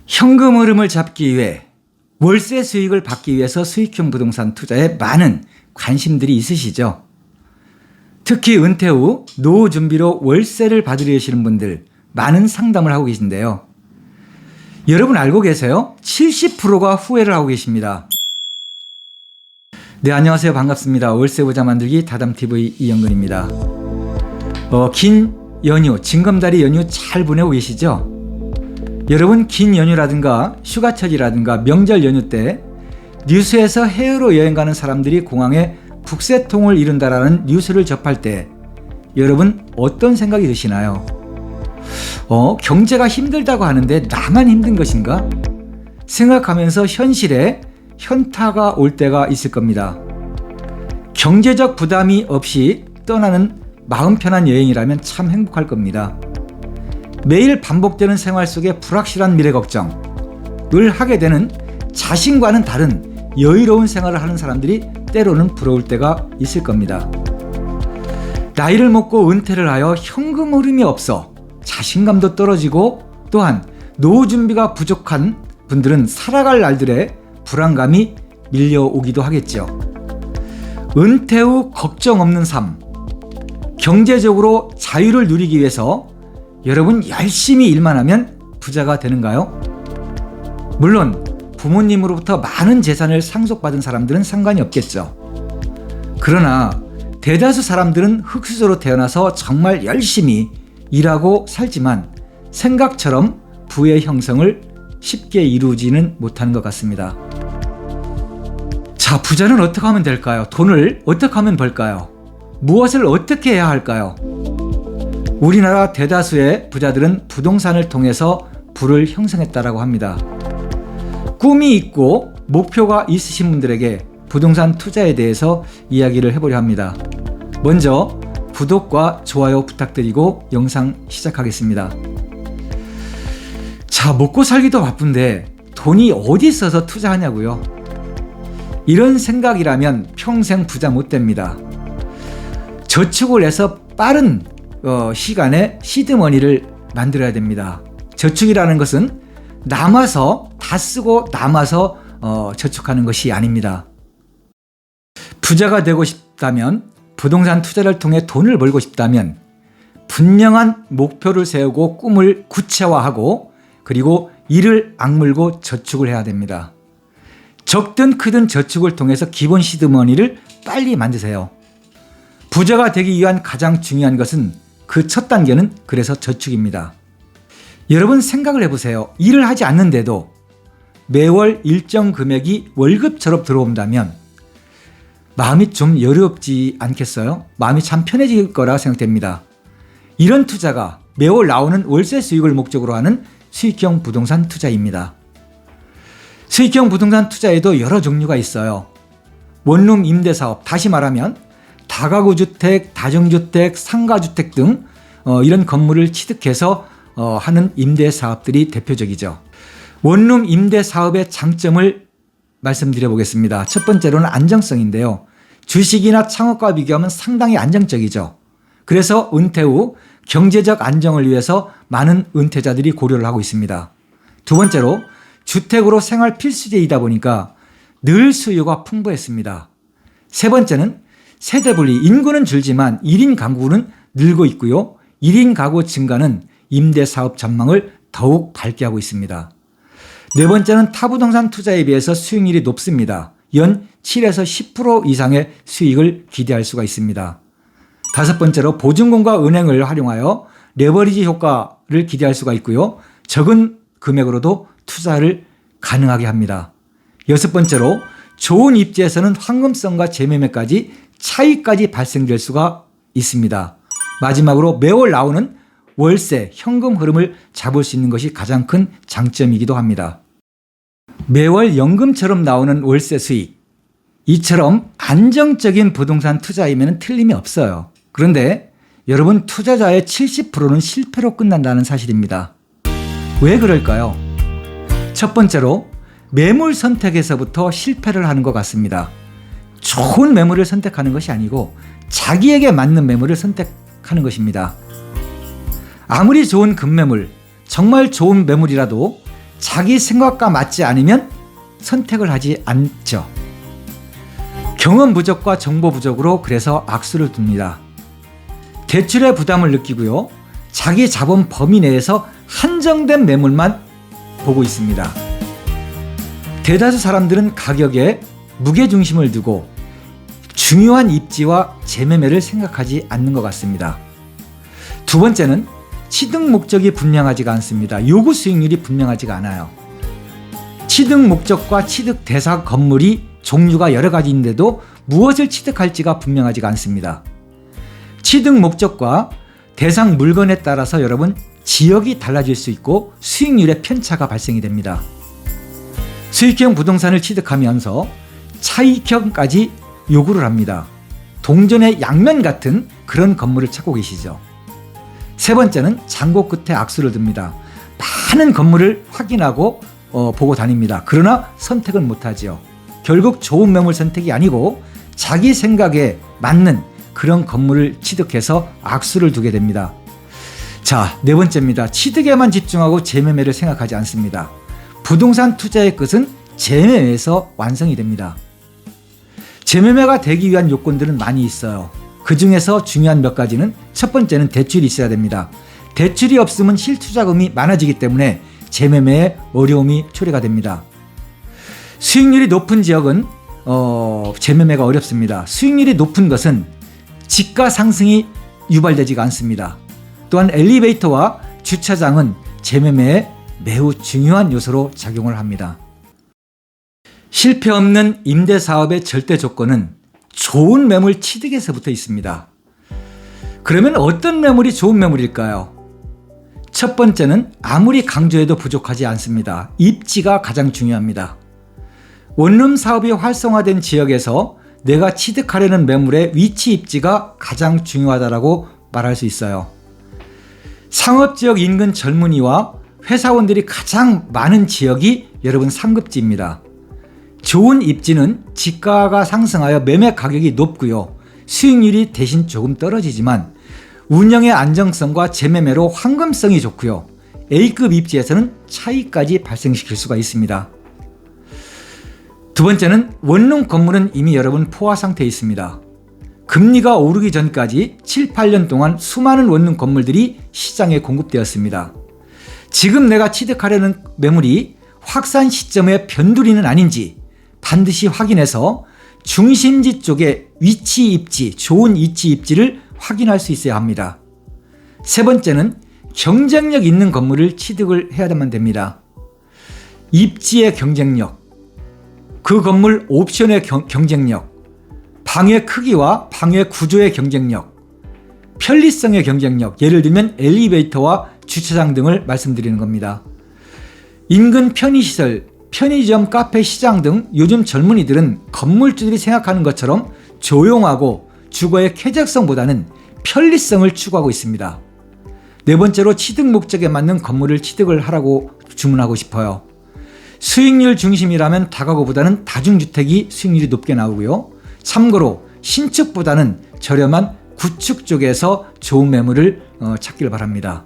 현금 흐름을 잡기 위해 월세 수익을 받기 위해서 수익형 부동산 투자에 많은 관심들이 있으시죠? 특히 은퇴 후 노후 준비로 월세를 받으려시는 분들 많은 상담을 하고 계신데요. 여러분 알고 계세요? 70%가 후회를 하고 계십니다. 네, 안녕하세요. 반갑습니다. 월세 부자 만들기 다담TV 이영근입니다. 긴 연휴, 징검다리 연휴 잘 보내고 계시죠? 여러분 긴 연휴라든가 휴가철이라든가 명절 연휴 때 뉴스에서 해외로 여행 가는 사람들이 공항에 북새통을 이룬다라는 뉴스를 접할 때 여러분 어떤 생각이 드시나요? 경제가 힘들다고 하는데 나만 힘든 것인가? 생각하면서 현실에 현타가 올 때가 있을 겁니다. 경제적 부담이 없이 떠나는 마음 편한 여행이라면 참 행복할 겁니다. 매일 반복되는 생활 속에 불확실한 미래 걱정을 하게 되는 자신과는 다른 여유로운 생활을 하는 사람들이 때로는 부러울 때가 있을 겁니다. 나이를 먹고 은퇴를 하여 현금 흐름이 없어 자신감도 떨어지고 또한 노후 준비가 부족한 분들은 살아갈 날들의 불안감이 밀려오기도 하겠죠. 은퇴 후 걱정 없는 삶, 경제적으로 자유를 누리기 위해서 여러분 열심히 일만 하면 부자가 되는가요? 물론 부모님으로부터 많은 재산을 상속받은 사람들은 상관이 없겠죠. 그러나 대다수 사람들은 흙수저로 태어나서 정말 열심히 일하고 살지만 생각처럼 부의 형성을 쉽게 이루지는 못하는 것 같습니다. 자, 부자는 어떻게 하면 될까요? 돈을 어떻게 하면 벌까요? 무엇을 어떻게 해야 할까요? 우리나라 대다수의 부자들은 부동산을 통해서 부를 형성했다라고 합니다. 꿈이 있고 목표가 있으신 분들에게 부동산 투자에 대해서 이야기를 해보려 합니다. 먼저 구독과 좋아요 부탁드리고 영상 시작하겠습니다. 자, 먹고 살기도 바쁜데 돈이 어디 있어서 투자하냐고요? 이런 생각이라면 평생 부자 못 됩니다. 저축을 해서 빠른 시간에 시드머니를 만들어야 됩니다. 저축이라는 것은 남아서 다 쓰고 남아서 저축하는 것이 아닙니다. 부자가 되고 싶다면, 부동산 투자를 통해 돈을 벌고 싶다면 분명한 목표를 세우고 꿈을 구체화하고 그리고 이를 악물고 저축을 해야 됩니다. 적든 크든 저축을 통해서 기본 시드머니를 빨리 만드세요. 부자가 되기 위한 가장 중요한 것은 그 첫 단계는 그래서 저축입니다. 여러분 생각을 해보세요. 일을 하지 않는데도 매월 일정 금액이 월급처럼 들어온다면 마음이 좀 여유롭지 않겠어요? 마음이 참 편해질 거라 생각됩니다. 이런 투자가 매월 나오는 월세 수익을 목적으로 하는 수익형 부동산 투자입니다. 수익형 부동산 투자에도 여러 종류가 있어요. 원룸 임대사업, 다시 말하면 다가구 주택, 다정주택, 상가주택 등 이런 건물을 취득해서 하는 임대사업들이 대표적이죠. 원룸 임대사업의 장점을 말씀드려 보겠습니다. 첫 번째로는 안정성인데요. 주식이나 창업과 비교하면 상당히 안정적이죠. 그래서 은퇴 후 경제적 안정을 위해서 많은 은퇴자들이 고려를 하고 있습니다. 두 번째로 주택으로 생활 필수제이다 보니까 늘 수요가 풍부했습니다. 세 번째는 세대 분리, 인구는 줄지만 1인 가구는 늘고 있고요. 1인 가구 증가는 임대사업 전망을 더욱 밝게 하고 있습니다. 네 번째는 타부동산 투자에 비해서 수익률이 높습니다. 연 7에서 10% 이상의 수익을 기대할 수가 있습니다. 다섯 번째로 보증금과 은행을 활용하여 레버리지 효과를 기대할 수가 있고요. 적은 금액으로도 투자를 가능하게 합니다. 여섯 번째로 좋은 입지에서는 황금성과 재매매까지 차이까지 발생될 수가 있습니다. 마지막으로 매월 나오는 월세, 현금 흐름을 잡을 수 있는 것이 가장 큰 장점이기도 합니다. 매월 연금처럼 나오는 월세 수익, 이처럼 안정적인 부동산 투자이면 틀림이 없어요. 그런데 여러분 투자자의 70%는 실패로 끝난다는 사실입니다. 왜 그럴까요? 첫 번째로 매물 선택에서부터 실패를 하는 것 같습니다. 좋은 매물을 선택하는 것이 아니고 자기에게 맞는 매물을 선택하는 것입니다. 아무리 좋은 급매물, 정말 좋은 매물이라도 자기 생각과 맞지 않으면 선택을 하지 않죠. 경험 부족과 정보 부족으로 그래서 악수를 둡니다. 대출의 부담을 느끼고요. 자기 자본 범위 내에서 한정된 매물만 보고 있습니다. 대다수 사람들은 가격에 무게중심을 두고 중요한 입지와 재매매를 생각하지 않는 것 같습니다. 두 번째는 취득 목적이 분명하지가 않습니다. 요구 수익률이 분명하지가 않아요. 취득 목적과 취득 대상 건물이 종류가 여러 가지인데도 무엇을 취득할지가 분명하지가 않습니다. 취득 목적과 대상 물건에 따라서 여러분 지역이 달라질 수 있고 수익률의 편차가 발생이 됩니다. 수익형 부동산을 취득하면서 차익형까지 요구를 합니다. 동전의 양면 같은 그런 건물을 찾고 계시죠. 세 번째는 장고 끝에 악수를 듭니다. 많은 건물을 확인하고 보고 다닙니다. 그러나 선택은 못하죠. 결국 좋은 매물 선택이 아니고 자기 생각에 맞는 그런 건물을 취득해서 악수를 두게 됩니다. 자, 네 번째입니다. 취득에만 집중하고 재매매를 생각하지 않습니다. 부동산 투자의 끝은 재매매에서 완성이 됩니다. 재매매가 되기 위한 요건들은 많이 있어요. 그 중에서 중요한 몇 가지는 첫 번째는 대출이 있어야 됩니다. 대출이 없으면 실투자금이 많아지기 때문에 재매매에 어려움이 초래가 됩니다. 수익률이 높은 지역은 재매매가 어렵습니다. 수익률이 높은 것은 지가 상승이 유발되지가 않습니다. 또한 엘리베이터와 주차장은 재매매에 매우 중요한 요소로 작용을 합니다. 실패 없는 임대사업의 절대 조건은 좋은 매물 취득에서부터 있습니다. 그러면 어떤 매물이 좋은 매물일까요? 첫 번째는 아무리 강조해도 부족하지 않습니다. 입지가 가장 중요합니다. 원룸 사업이 활성화된 지역에서 내가 취득하려는 매물의 위치 입지가 가장 중요하다고 말할 수 있어요. 상업지역 인근 젊은이와 회사원들이 가장 많은 지역이 여러분 상급지입니다. 좋은 입지는 지가가 상승하여 매매 가격이 높고요. 수익률이 대신 조금 떨어지지만 운영의 안정성과 재매매로 황금성이 좋고요. A급 입지에서는 차익까지 발생시킬 수가 있습니다. 두 번째는 원룸 건물은 이미 여러분 포화 상태에 있습니다. 금리가 오르기 전까지 7, 8년 동안 수많은 원룸 건물들이 시장에 공급되었습니다. 지금 내가 취득하려는 매물이 확산 시점의 변두리는 아닌지 반드시 확인해서 중심지 쪽에 위치 입지, 좋은 위치 입지를 확인할 수 있어야 합니다. 세 번째는 경쟁력 있는 건물을 취득을 해야만 됩니다. 입지의 경쟁력, 그 건물 옵션의 경쟁력, 방의 크기와 방의 구조의 경쟁력, 편리성의 경쟁력, 예를 들면 엘리베이터와 주차장 등을 말씀드리는 겁니다. 인근 편의시설, 편의점, 카페, 시장 등 요즘 젊은이들은 건물주들이 생각하는 것처럼 조용하고 주거의 쾌적성보다는 편리성을 추구하고 있습니다. 네 번째로 취득 목적에 맞는 건물을 취득을 하라고 주문하고 싶어요. 수익률 중심이라면 다가구보다는 다중주택이 수익률이 높게 나오고요. 참고로 신축보다는 저렴한 구축 쪽에서 좋은 매물을 찾기를 바랍니다.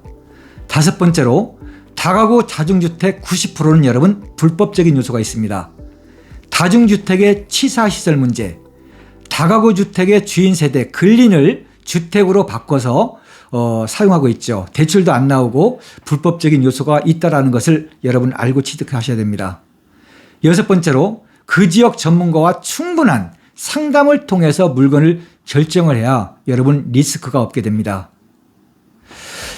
다섯 번째로 다가구 다중주택 90%는 여러분 불법적인 요소가 있습니다. 다중주택의 취사시설 문제, 다가구 주택의 주인 세대 근린을 주택으로 바꿔서 사용하고 있죠. 대출도 안 나오고 불법적인 요소가 있다는 것을 여러분 알고 취득하셔야 됩니다. 여섯 번째로 그 지역 전문가와 충분한 상담을 통해서 물건을 결정을 해야 여러분 리스크가 없게 됩니다.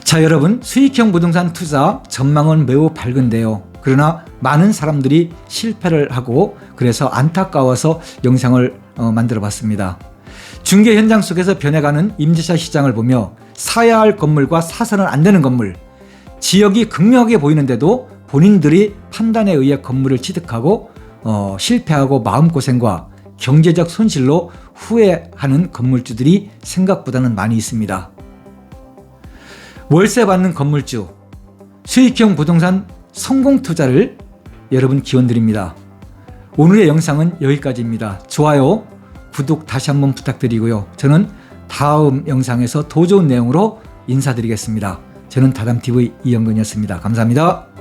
자, 여러분 수익형 부동산 투자 전망은 매우 밝은데요. 그러나 많은 사람들이 실패를 하고 그래서 안타까워서 영상을 만들어 봤습니다. 중개 현장 속에서 변해가는 임대차 시장을 보며 사야 할 건물과 사서는 안 되는 건물, 지역이 극명하게 보이는데도 본인들이 판단에 의해 건물을 취득하고 실패하고 마음고생과 경제적 손실로 후회하는 건물주들이 생각보다는 많이 있습니다. 월세 받는 건물주, 수익형 부동산 성공 투자를 여러분 기원드립니다. 오늘의 영상은 여기까지입니다. 좋아요, 구독 다시 한번 부탁드리고요. 저는 다음 영상에서 더 좋은 내용으로 인사드리겠습니다. 저는 다담TV 이영근이었습니다. 감사합니다.